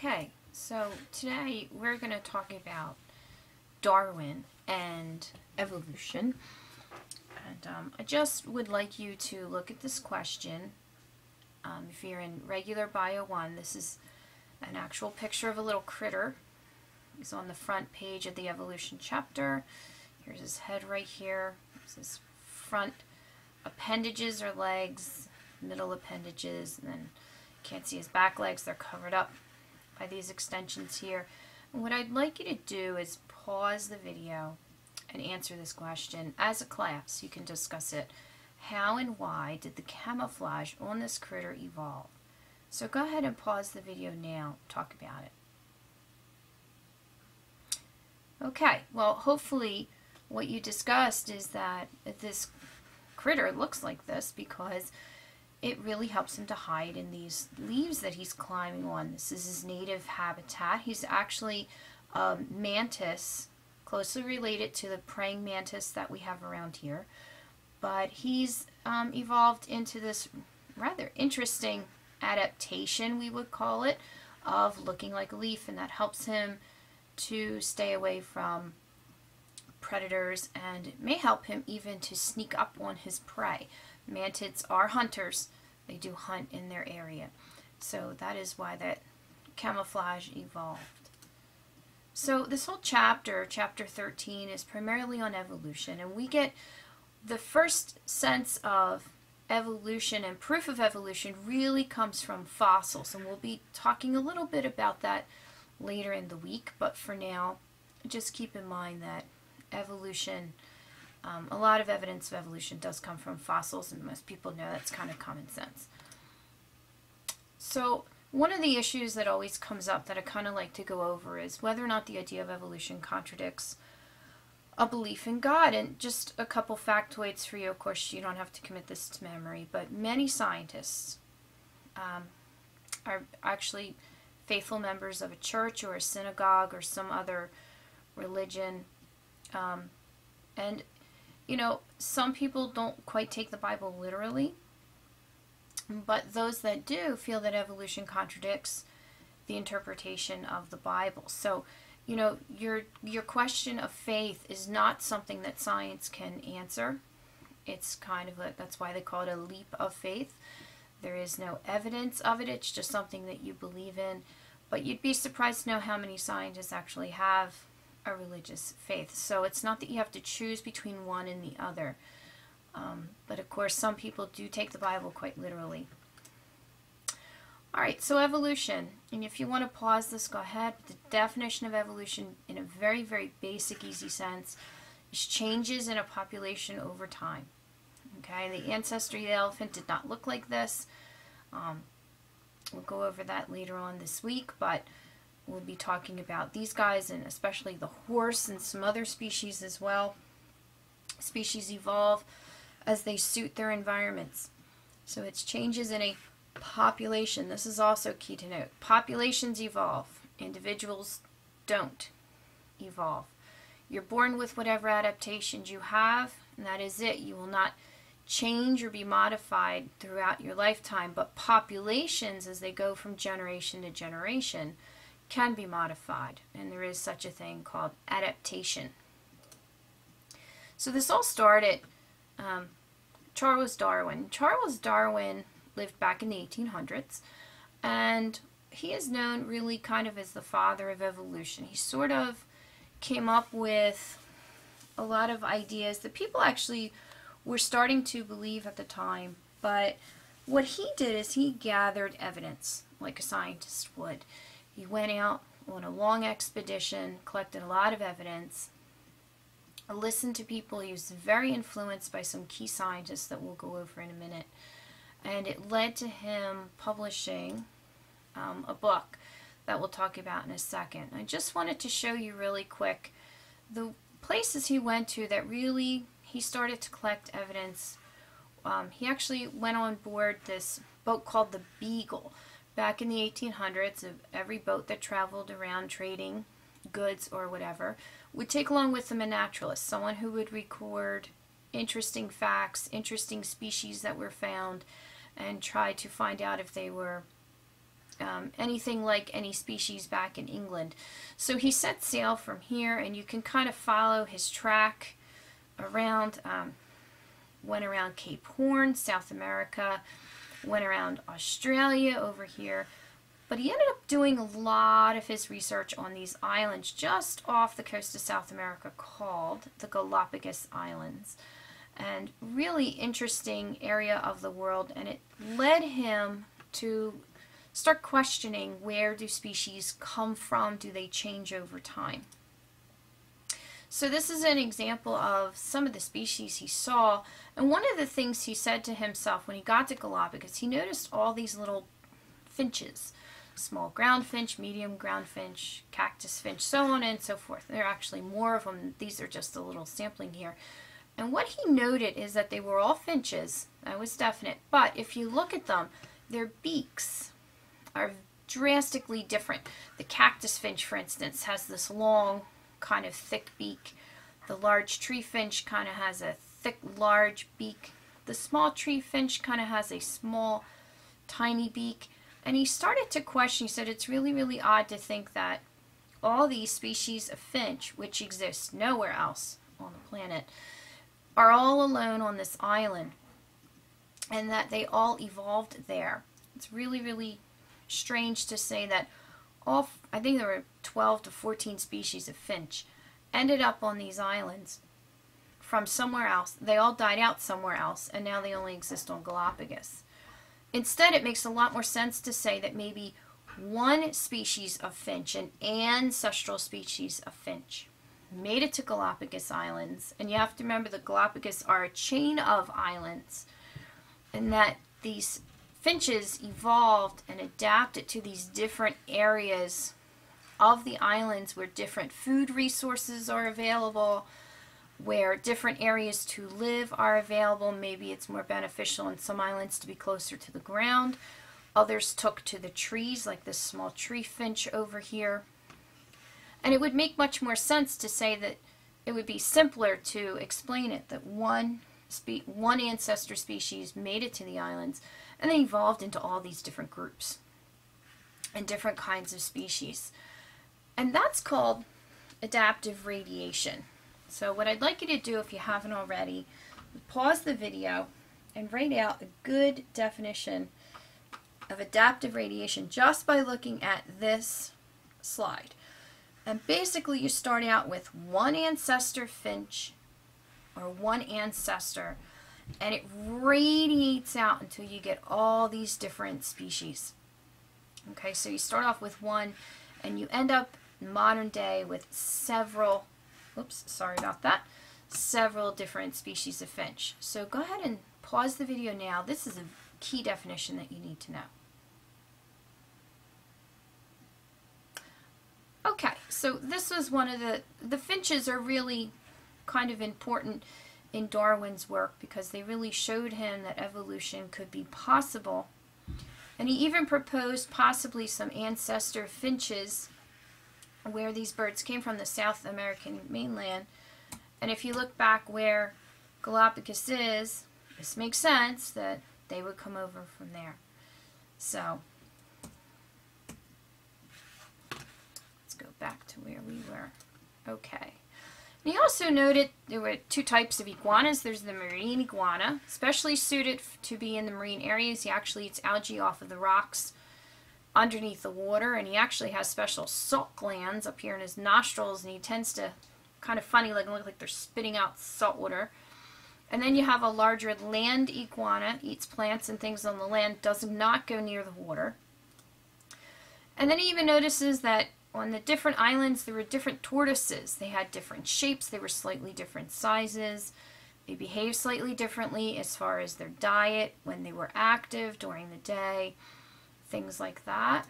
Okay, so today we're going to talk about Darwin and evolution. And I just would like you to look at this question. If you're in regular Bio 1, this is an actual picture of a little critter. He's on the front page of the evolution chapter. Here's his head right here. This is front appendages or legs, middle appendages, and then you can't see his back legs. They're covered up by these extensions here. And what I'd like you to do is pause the video and answer this question. As a class, you can discuss it. How and why did the camouflage on this critter evolve? So go ahead and pause the video now. Talk about it. Okay, well, hopefully what you discussed is that this critter looks like this because it really helps him to hide in these leaves that he's climbing on. This is his native habitat. He's actually a mantis, closely related to the praying mantis that we have around here. But he's evolved into this rather interesting adaptation, we would call it, of looking like a leaf, and that helps him to stay away from predators, and it may help him even to sneak up on his prey. Mantids are hunters. They do hunt in their area. So that is why that camouflage evolved. So this whole chapter, chapter 13, is primarily on evolution, and we get the first sense of evolution and proof of evolution really comes from fossils, and we'll be talking a little bit about that later in the week, but for now, just keep in mind that evolution, a lot of evidence of evolution does come from fossils, and most people know that's kind of common sense. So one of the issues that always comes up that I kind of like to go over is whether or not the idea of evolution contradicts a belief in God. And just a couple factoids for you. Of course, you don't have to commit this to memory, but many scientists are actually faithful members of a church or a synagogue or some other religion. And, you know, some people don't quite take the Bible literally, but those that do feel that evolution contradicts the interpretation of the Bible. So, you know, your question of faith is not something that science can answer. It's kind of that's why they call it a leap of faith. There is no evidence of it. It's just something that you believe in. But you'd be surprised to know how many scientists actually have a religious faith. So it's not that you have to choose between one and the other. But of course, some people do take the Bible quite literally. Alright, so evolution. And if you want to pause this, go ahead. But the definition of evolution in a very, very basic, easy sense is changes in a population over time. Okay, the ancestry of the elephant did not look like this. We'll go over that later on this week, but we'll be talking about these guys, and especially the horse and some other species as well. Species evolve as they suit their environments. So it's changes in a population. This is also key to note. Populations evolve. Individuals don't evolve. You're born with whatever adaptations you have, and that is it. You will not change or be modified throughout your lifetime, but populations, as they go from generation to generation, can be modified, and there is such a thing called adaptation. So this all started Charles Darwin. Charles Darwin lived back in the 1800s, and he is known really kind of as the father of evolution. He sort of came up with a lot of ideas that people actually were starting to believe at the time, but what he did is he gathered evidence like a scientist would. He went out on a long expedition, collected a lot of evidence, listened to people. He was very influenced by some key scientists that we'll go over in a minute, and it led to him publishing a book that we'll talk about in a second. I just wanted to show you really quick the places he went to that really he started to collect evidence. He actually went on board this boat called the Beagle. Back in the 1800s, every boat that traveled around trading goods or whatever would take along with them a naturalist, someone who would record interesting facts, interesting species that were found, and try to find out if they were anything like any species back in England. So he set sail from here, and you can kind of follow his track around, went around Cape Horn, South America, went around Australia over here. But he ended up doing a lot of his research on these islands just off the coast of South America called the Galapagos Islands. And really interesting area of the world, and it led him to start questioning, where do species come from? Do they change over time? So this is an example of some of the species he saw, and one of the things he said to himself when he got to Galapagos, he noticed all these little finches, small ground finch, medium ground finch, cactus finch, so on and so forth. There are actually more of them. These are just a little sampling here. And what he noted is that they were all finches. That was definite. But if you look at them, their beaks are drastically different. The cactus finch, for instance, has this long, kind of thick beak. The large tree finch kind of has a thick, large beak. The small tree finch kind of has a small, tiny beak. And he started to question, he said, it's really, really odd to think that all these species of finch, which exist nowhere else on the planet, are all alone on this island, and that they all evolved there. It's really, really strange to say that all, I think there were 12 to 14 species of finch, ended up on these islands from somewhere else. They all died out somewhere else, and now they only exist on Galapagos. Instead, it makes a lot more sense to say that maybe one species of finch, an ancestral species of finch, made it to Galapagos Islands. And you have to remember the Galapagos are a chain of islands, and that these finches evolved and adapted to these different areas of the islands where different food resources are available, where different areas to live are available. Maybe it's more beneficial in some islands to be closer to the ground. Others took to the trees, like this small tree finch over here. And it would make much more sense to say that it would be simpler to explain it, that one ancestor species made it to the islands and then evolved into all these different groups and different kinds of species. And that's called adaptive radiation. So what I'd like you to do, if you haven't already, pause the video and write out a good definition of adaptive radiation just by looking at this slide. And basically you start out with one ancestor finch or one ancestor, and it radiates out until you get all these different species. Okay, so you start off with one and you end up in modern day with several, oops, sorry about that, several different species of finch. So go ahead and pause the video now. This is a key definition that you need to know. Okay, so this was one of the finches are really kind of important in Darwin's work because they really showed him that evolution could be possible. And he even proposed possibly some ancestor finches where these birds came from, the South American mainland. And if you look back where Galapagos is, this makes sense that they would come over from there. So let's go back to where we were. Okay. And he also noted there were two types of iguanas. There's the marine iguana, especially suited to be in the marine areas. He actually eats algae off of the rocks underneath the water, and he actually has special salt glands up here in his nostrils, and he tends to, kind of funny, look like they're spitting out salt water. And then you have a larger land iguana, eats plants and things on the land, does not go near the water. And then he even notices that on the different islands there were different tortoises. They had different shapes, they were slightly different sizes, they behaved slightly differently as far as their diet, when they were active during the day, things like that.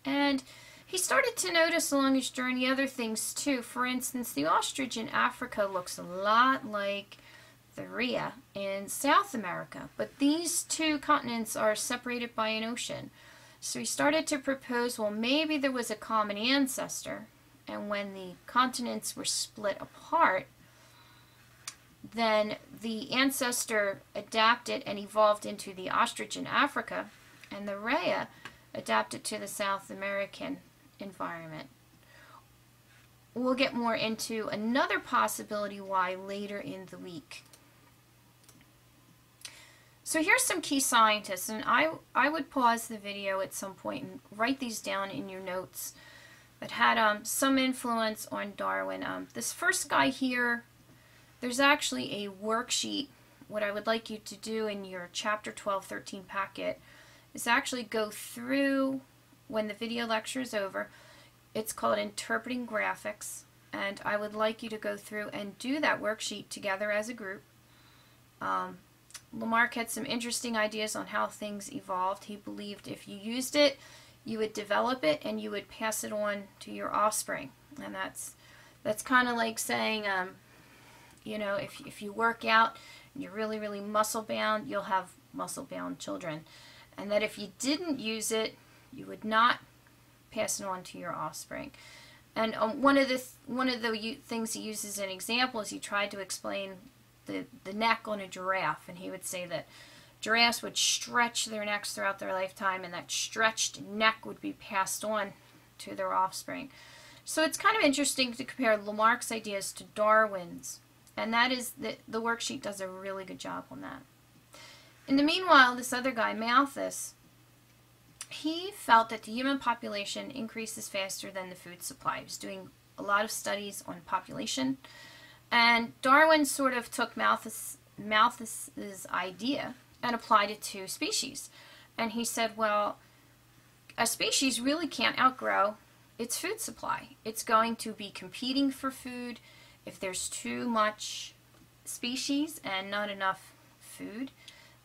And he started to notice along his journey other things too. For instance, the ostrich in Africa looks a lot like the rhea in South America, but these two continents are separated by an ocean. So he started to propose, well, maybe there was a common ancestor, and when the continents were split apart, then the ancestor adapted and evolved into the ostrich in Africa, and the rhea adapt it to the South American environment. We'll get more into another possibility why later in the week. So here's some key scientists, and I would pause the video at some point and write these down in your notes that had some influence on Darwin. This first guy here, there's actually a worksheet. What I would like you to do in your chapter 12-13 packet is actually go through, when the video lecture is over, it's called Interpreting Graphics, and I would like you to go through and do that worksheet together as a group. Lamarck had some interesting ideas on how things evolved. He believed if you used it, you would develop it and you would pass it on to your offspring. And that's kind of like saying, you know, if you work out and you're really, really muscle-bound, you'll have muscle-bound children. And that if you didn't use it, you would not pass it on to your offspring. And one of the things he uses as an example is he tried to explain the neck on a giraffe, and he would say that giraffes would stretch their necks throughout their lifetime, and that stretched neck would be passed on to their offspring. So it's kind of interesting to compare Lamarck's ideas to Darwin's, and that is that the worksheet does a really good job on that. In the meanwhile, this other guy, Malthus, he felt that the human population increases faster than the food supply. He was doing a lot of studies on population. And Darwin sort of took Malthus's idea and applied it to species. And he said, well, a species really can't outgrow its food supply. It's going to be competing for food. If there's too much species and not enough food,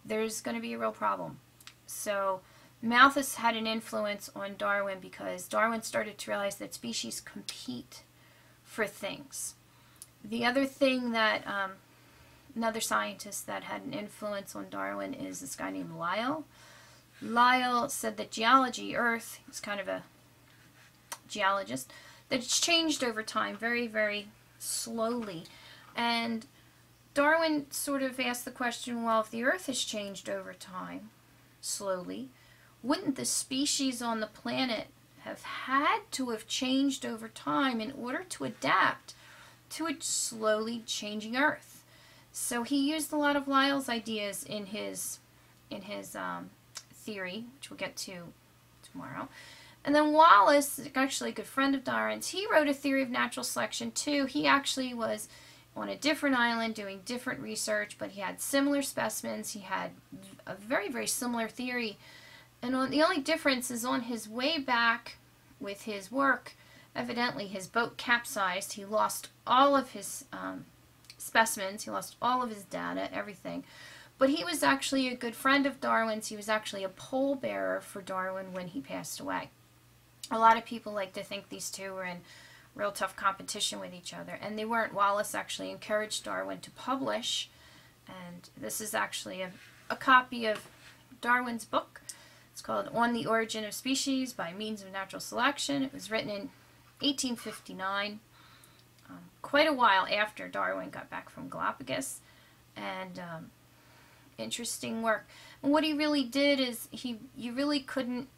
there's going to be a real problem. So Malthus had an influence on Darwin because Darwin started to realize that species compete for things. The other thing that, another scientist that had an influence on Darwin is this guy named Lyell. Lyell said that geology, Earth, he's kind of a geologist, that it's changed over time very, very slowly. And Darwin sort of asked the question, well, if the Earth has changed over time, slowly, wouldn't the species on the planet have had to have changed over time in order to adapt to a slowly changing Earth? So he used a lot of Lyell's ideas in his theory, which we'll get to tomorrow. And then Wallace, actually a good friend of Darwin's, he wrote a theory of natural selection too. He actually was on a different island doing different research, but he had similar specimens. He had a very, very similar theory. And the only difference is on his way back with his work, evidently his boat capsized. He lost all of his specimens. He lost all of his data, everything. But he was actually a good friend of Darwin's. He was actually a pallbearer for Darwin when he passed away. A lot of people like to think these two were in real tough competition with each other, and they weren't. Wallace actually encouraged Darwin to publish, and this is actually a copy of Darwin's book. It's called On the Origin of Species by Means of Natural Selection. It was written in 1859, quite a while after Darwin got back from Galapagos, and interesting work. And what he really did is you really couldn't,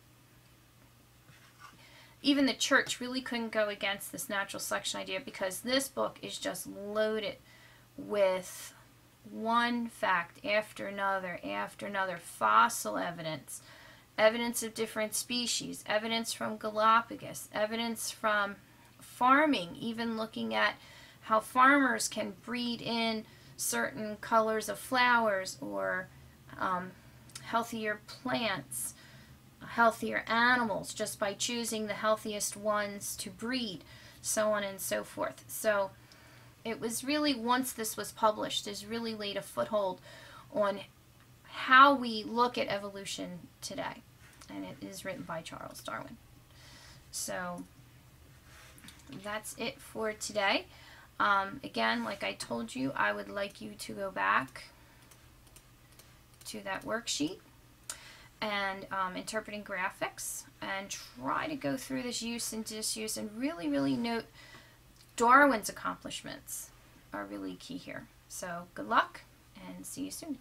even the church really couldn't go against this natural selection idea, because this book is just loaded with one fact after another, fossil evidence, evidence of different species, evidence from Galapagos, evidence from farming, even looking at how farmers can breed in certain colors of flowers or healthier plants, healthier animals, just by choosing the healthiest ones to breed, so on and so forth. So it was really, once this was published, has really laid a foothold on how we look at evolution today. And it is written by Charles Darwin. So that's it for today. Again, like I told you, I would like you to go back to that worksheet and interpreting graphics, and try to go through this use and disuse, and really, really note Darwin's accomplishments are really key here. So good luck, and see you soon.